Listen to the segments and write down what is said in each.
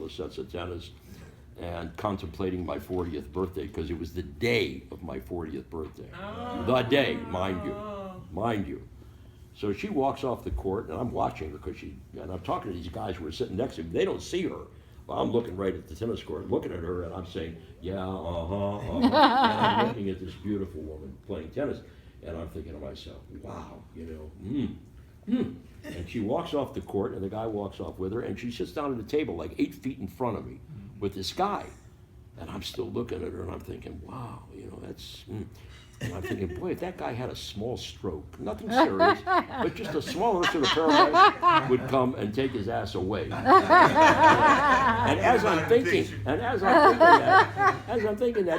of sets of tennis and contemplating my 40th birthday, because it was the day of my 40th birthday. The day, mind you. So she walks off the court, and I'm watching her and I'm talking to these guys who are sitting next to me. They don't see her. Well, I'm looking right at the tennis court, looking at her, and I'm saying, yeah, and I'm looking at this beautiful woman playing tennis, and I'm thinking to myself, wow, And she walks off the court, and the guy walks off with her, and she sits down at a table like 8 feet in front of me with this guy. And I'm still looking at her, and I'm thinking, wow, that's... And I'm thinking, boy, if that guy had a small stroke, nothing serious, but just a small sort of paralysis would come and take his ass away. And as I'm thinking that,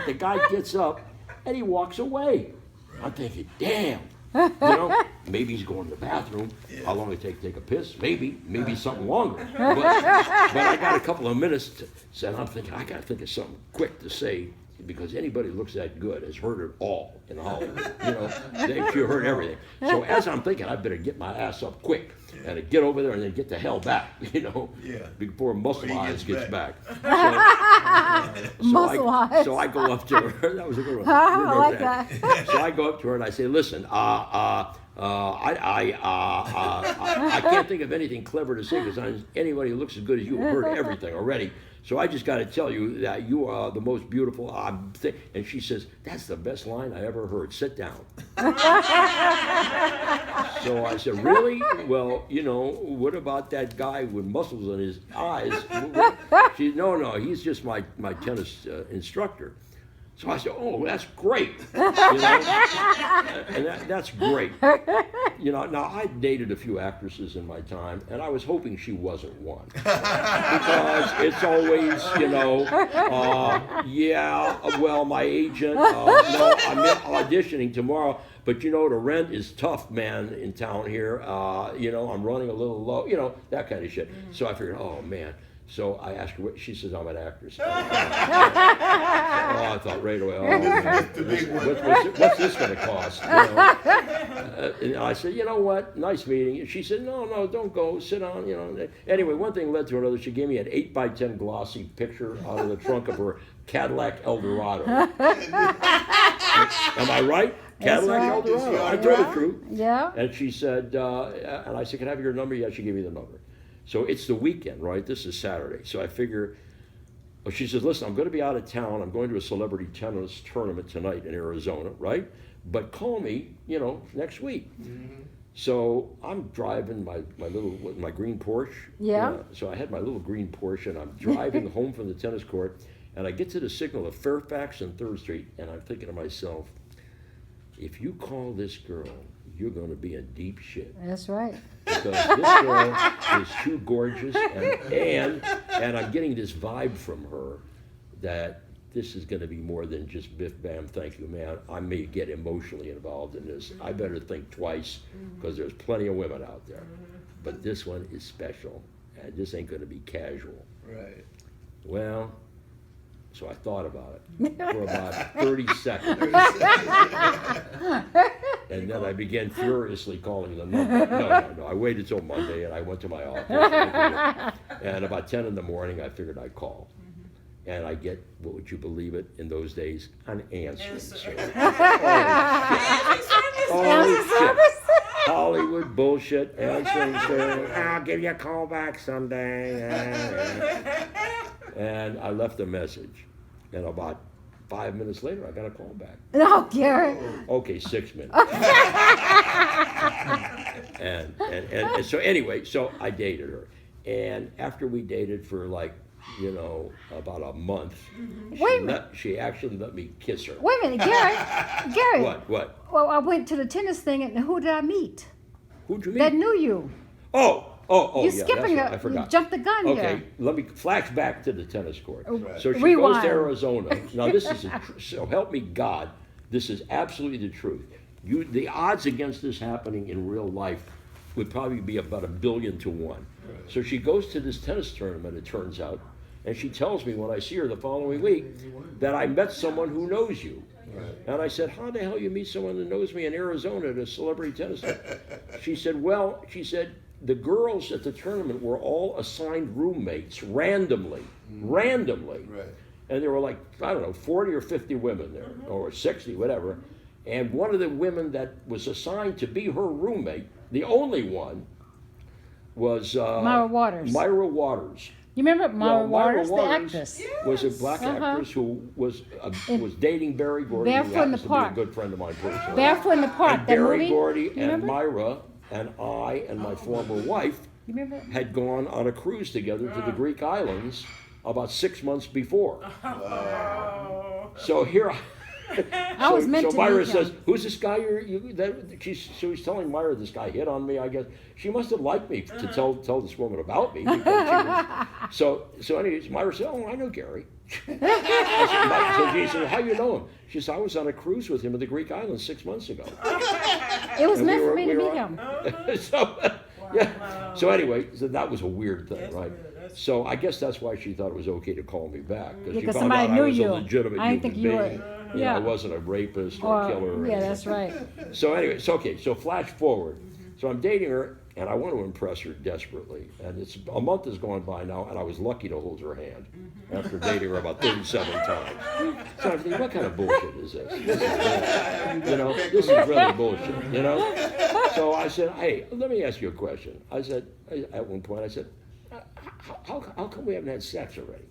the guy gets up and he walks away. I'm thinking, damn, maybe he's going to the bathroom. How long it take a piss? Maybe something longer. But I got a couple of minutes and I'm thinking, I got to think of something quick to say, because anybody who looks that good has heard it all in Hollywood. They've heard everything. So as I'm thinking, I better get my ass up quick and get over there and then get the hell back, before Muscle Eyes gets back. Muscle Eyes. So I go up to her. That was a good one. I like that. So I go up to her and I say, listen, I can't think of anything clever to say, because anybody who looks as good as you have heard everything already. So I just got to tell you that you are the most beautiful. And she says, that's the best line I ever heard. Sit down. So I said, really? Well, what about that guy with muscles in his eyes? She said, no, he's just my tennis instructor. So I said, oh, that's great. And that's great. Now I dated a few actresses in my time, and I was hoping she wasn't one. Because it's always, my agent, no, I'm auditioning tomorrow, but the rent is tough, man, in town here. I'm running a little low, that kind of shit. So I figured, oh, man. So I asked her what she says. I'm an actress. I thought right away, what's this going to cost? And I said, what? Nice meeting. And she said, no, don't go. Sit down. Anyway, one thing led to another. She gave me an 8x10 glossy picture out of the trunk of her Cadillac Eldorado. Am I right? Cadillac Eldorado. I told the truth. Yeah. And she said, and I said, can I have your number? Yeah, she gave me the number. So it's the weekend, right? This is Saturday. So I figure, she says, listen, I'm going to be out of town. I'm going to a celebrity tennis tournament tonight in Arizona, right? But call me, next week. Mm-hmm. So I'm driving my green Porsche. Yeah. So I had my little green Porsche, and I'm driving home from the tennis court, and I get to the signal of Fairfax and 3rd Street, and I'm thinking to myself, if you call this girl, you're going to be in deep shit. That's right. Because this girl is too gorgeous, and I'm getting this vibe from her that this is going to be more than just biff, bam, thank you, man. I may get emotionally involved in this. I better think twice, because there's plenty of women out there. But this one is special, and this ain't going to be casual. Right. Well, so I thought about it for about 30 seconds. And then I began furiously calling the number. No. I waited till Monday, and I went to my office. And about 10 in the morning, I figured I'd call. And I get, what would you believe it, in those days, an answering service. Oh, shit. Hollywood bullshit, answering service. I'll give you a call back someday. And I left a message. And about 5 minutes later, I got a call back. No, Gary. Okay, 6 minutes. and so anyway, so I dated her. And after we dated for about a month, she actually let me kiss her. Wait a minute, Gary. Gary. What? Well, I went to the tennis thing, and who did I meet? Who'd you meet? That knew you. Oh, You're yeah, skipping that's right. I forgot. You jumped the gun here. Okay, let me flash back to the tennis court. Right. So she Rewind. goes to Arizona. Now this is, so help me God, this is absolutely the truth. The odds against this happening in real life would probably be about 1,000,000,000 to 1. Right. So she goes to this tennis tournament, it turns out, and she tells me when I see her the following week that I met someone who knows you. Right. And I said, how the hell you meet someone that knows me in Arizona at a celebrity tennis tournament? She said, the girls at the tournament were all assigned roommates randomly. Randomly. Right. And there were like, I don't know, 40 or 50 women there, or 60, whatever. And one of the women that was assigned to be her roommate, the only one, was Myra Waters. Myra Waters. You remember Myra Myra Waters, the actress? was a black actress who was dating Barry Gordy, who Barefoot in the happens to be a Park. good friend of mine personally. Barefoot in the Park, And that Barry movie. Gordy You and remember? Myra and I and my former wife You remember? had gone on a cruise together to the Greek islands about 6 months before. So here I was meant so to Myra meet says, him. "Who's this guy? She was telling Myra this guy hit on me. I guess she must have liked me to tell this woman about me. Because she was, so anyways, Myra said, "Oh, I know Gary." So she said, "How you know him?" She said, "I was on a cruise with him in the Greek islands 6 months ago." It was And meant for me to we meet were him. Yeah. So anyway, so that was a weird thing, That's right? weird. That's- So I guess that's why she thought it was okay to call me back, because she Because found somebody out I knew was you. a legitimate I didn't think human you were- being. yeah. I wasn't a rapist or a killer. Or Yeah, anything. that's right. So anyway, it's okay. So flash forward. So I'm dating her, and I want to impress her desperately. And it's a month has gone by now, and I was lucky to hold her hand after dating her about 37 times. So I'm thinking, what kind of bullshit is this? This is, you know, this is really bullshit. You know. So I said, hey, let me ask you a question. I said at one point, I said, how come we haven't had sex already?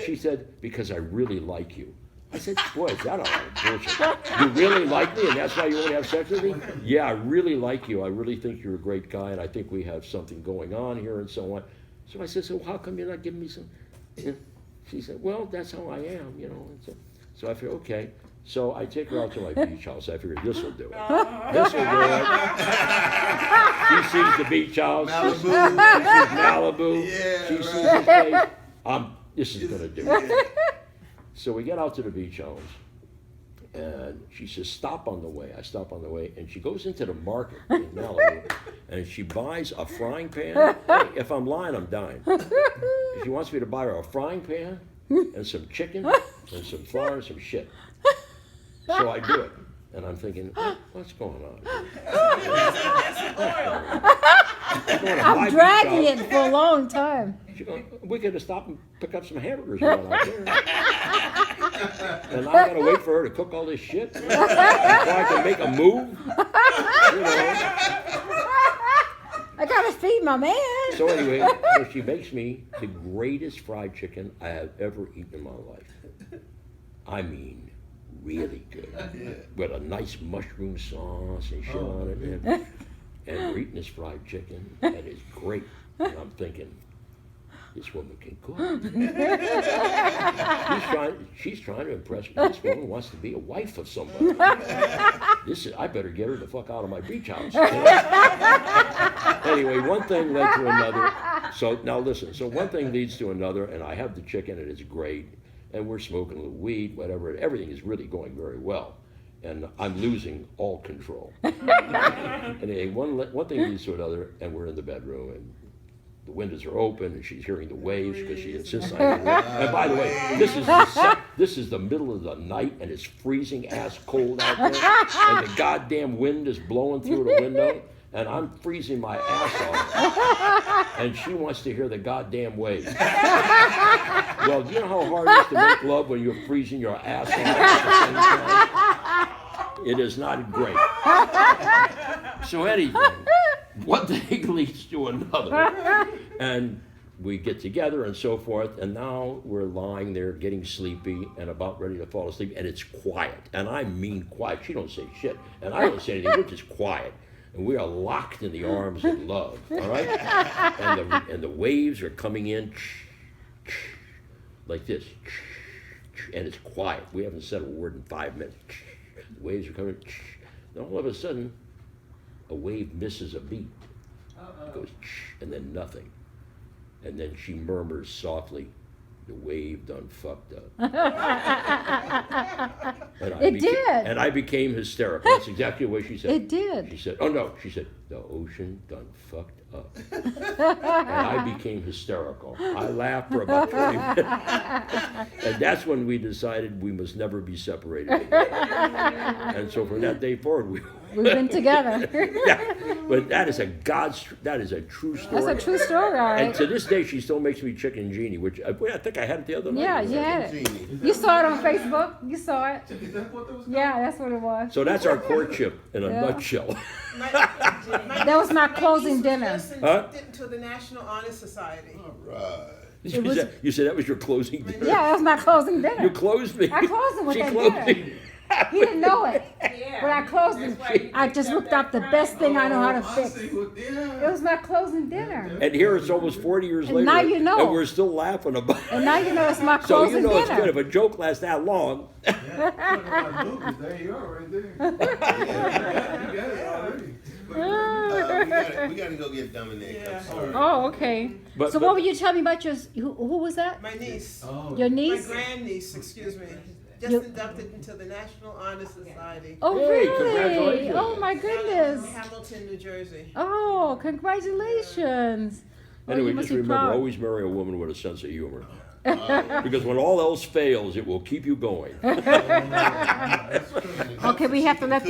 She said, because I really like you. I said, boy, is that all right bullshit? You really like me, and that's why you want to have sex with me? Yeah, I really like you. I really think you're a great guy, and I think we have something going on here, and so on. So I said, so how come you're not giving me some? And she said, well, that's how I am, you know. And so I figured, okay. So I take her out to my beach house. I figured this will do it. This will do it. She sees the beach house. Malibu. She sees Malibu. Yeah, She right. sees this place. This is going to do it. So we get out to the beach house, and she says, stop on the way. I stop on the way, and she goes into the market in Malibu, and she buys a frying pan. Hey, if I'm lying, I'm dying. She wants me to buy her a frying pan and some chicken and some flour and some shit. So I do it, and I'm thinking, what's going on? I'm dragging it for a long time. She goes, we could have stopped and pick up some hamburgers and gone out there. And I gotta wait for her to cook all this shit before I can make a move. You know. I gotta feed my man. So anyway, so she makes me the greatest fried chicken I have ever eaten in my life. I mean, really good. With a nice mushroom sauce and shit on it. And we're eating this fried chicken, and it's great. And I'm thinking, this woman can cook. She's trying to impress me. This woman wants to be a wife of somebody. I better get her the fuck out of my beach house. You know? Anyway, one thing led to another. So now listen. So one thing leads to another, and I have the chicken, and it's great. And we're smoking a little weed, whatever. Everything is really going very well. And I'm losing all control. Anyway, one thing leads to another, and we're in the bedroom, and the windows are open, and she's hearing the waves because she insists on hearing the waves. And by the way, this is the middle of the night, and it's freezing ass cold out there, and the goddamn wind is blowing through the window, and I'm freezing my ass off, and she wants to hear the goddamn waves. Well, do you know how hard it is to make love when you're freezing your ass off at the same time? It is not great. So anyway, one thing leads to another, and we get together and so forth, and now we're lying there getting sleepy and about ready to fall asleep, and it's quiet, and I mean quiet. She don't say shit, and I don't say anything. We're just quiet, and we are locked in the arms of love. All right, and the waves are coming in like this, and it's quiet. We haven't said a word in 5 minutes. The waves are coming. Then all of a sudden, a wave misses a beat. It goes, and then nothing. And then she murmurs softly, the wave done fucked up. And It did. And I became hysterical. That's exactly the way she said. It did. She said, oh no. She said, the ocean done fucked up. And I became hysterical. I laughed for about 20 minutes. And that's when we decided we must never be separated again. And so from that day forward, We've been together. yeah, but that is a true story. That's a true story, all And right. to this day, she still makes me chicken genie, which I think I had it the other night. Yeah, you had it. You saw it on Facebook. You saw it. Yeah, that's what it was. So that's our courtship in a Yeah. nutshell. That was my closing dinner. Huh? To the National Honor Society. Right. You said that was your closing dinner? Yeah, that was my closing dinner. You closed me. I closed him with She that closed dinner. me. He didn't know it. Yeah. When I closed him, I just whipped out the best thing I know how to fix. It was my closing dinner. And here it's almost 40 years And later. now you know. And we're still laughing about it. And now you know it's my So closing you know it's dinner. good. If a joke lasts that long, There you are, right there. You got it already. We gotta go get Dominic. Yeah. I'm sorry. Oh, okay. But- So but- what were you telling me about who was that? My niece, Your my niece? grandniece, excuse me, just You- inducted into the National Honor Society Oh, Hey, really? congratulations. Oh, my goodness. Hamilton, New Jersey. Oh, congratulations. Well, anyway, you must just be remember, proud. always marry a woman with a sense of humor. Because when all else fails, it will keep you going. Okay, we have to let